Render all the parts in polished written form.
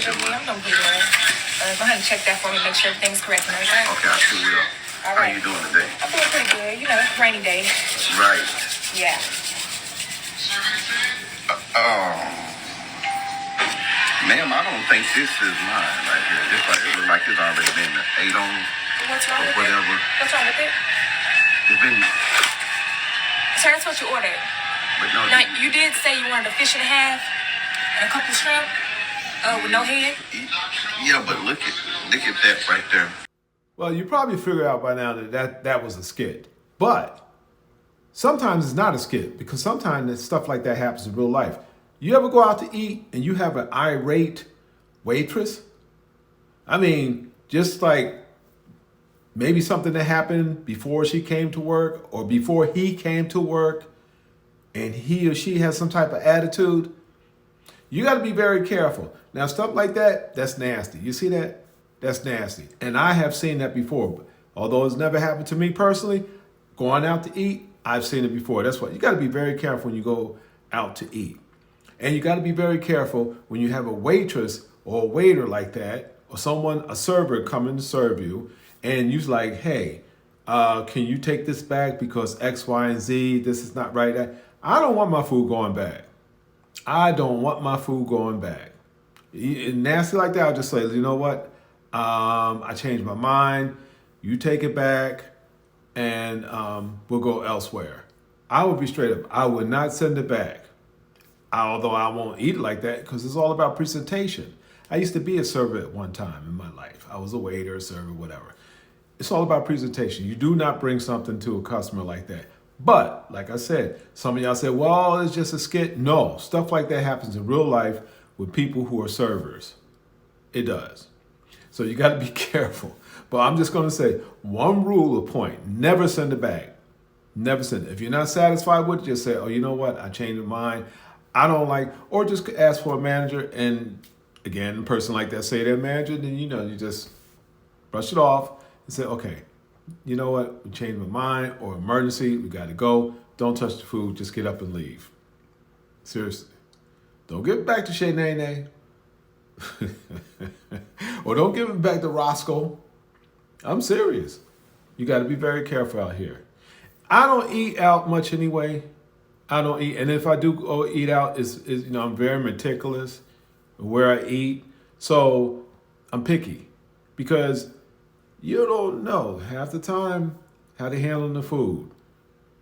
Jimmy, I'm doing pretty well. Go ahead and check that for me, make sure everything's correct and everything. Okay, I sure will. All How right. you doing today? I'm doing pretty good. You know, rainy day. Right. Yeah. Ma'am, I don't think this is mine right here. This right here look like it's already been ate on What's wrong or with whatever. it? What's wrong with it? It's been, Sir, that's what you ordered. but no. Now, you did say you wanted a fish and a half and a couple of shrimp with no head. Yeah, but look at that right there. Well, you probably figured out by now that was a skit. But sometimes it's not a skit because sometimes stuff like that happens in real life. You ever go out to eat and you have an irate waitress? I mean, just like maybe something that happened before she came to work or before he came to work and he or she has some type of attitude. You got to be very careful. Now, stuff like that, that's nasty. You see that? That's nasty. And I have seen that before. Although it's never happened to me personally, going out to eat, I've seen it before. That's why you got to be very careful when you go out to eat. And you got to be very careful when you have a waitress or a waiter like that, or someone, a server coming to serve you, and you're like, hey, can you take this back because X, Y, and Z, this is not right. I don't want my food going back. I don't want my food going back. Nasty like that, I'll just say, you know what? I changed my mind. You take it back and we'll go elsewhere. I would be straight up. I would not send it back. Although I won't eat it like that because it's all about presentation. I used to be a server at one time in my life. I was a waiter, a server, whatever. It's all about presentation. You do not bring something to a customer like that. But like I said, some of y'all said, well, it's just a skit. No, stuff like that happens in real life with people who are servers. It does. So you got to be careful. But I'm just going to say one rule of point, never send it back. Never send it. If you're not satisfied with it, just say, oh, you know what? I changed my mind. I don't like, or just ask for a manager. And again, a person like that say their manager, then you just brush it off and say, okay, you know what? We changed my mind or emergency. We got to go. Don't touch the food. Just get up and leave. Seriously. Don't give it back to Shay Nene. Or don't give it back to Roscoe. I'm serious. You got to be very careful out here. I don't eat out much anyway. I don't eat. And if I do go eat out, I'm very meticulous where I eat. So I'm picky because you don't know half the time how to handle the food.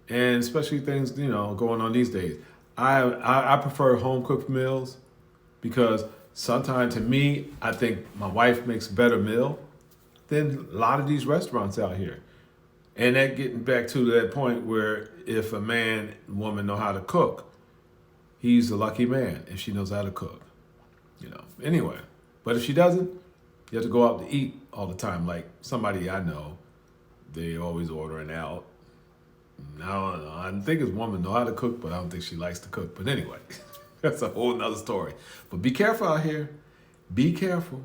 And especially things, going on these days. I prefer home cooked meals because sometimes to me, I think my wife makes a better meal than a lot of these restaurants out here. And that getting back to that point where if a man and woman know how to cook, he's a lucky man if she knows how to cook. Anyway, but if she doesn't, you have to go out to eat all the time. Like somebody I know, they always ordering out. Now, I think his woman know how to cook, but I don't think she likes to cook. But anyway, that's a whole nother story. But be careful out here. Be careful.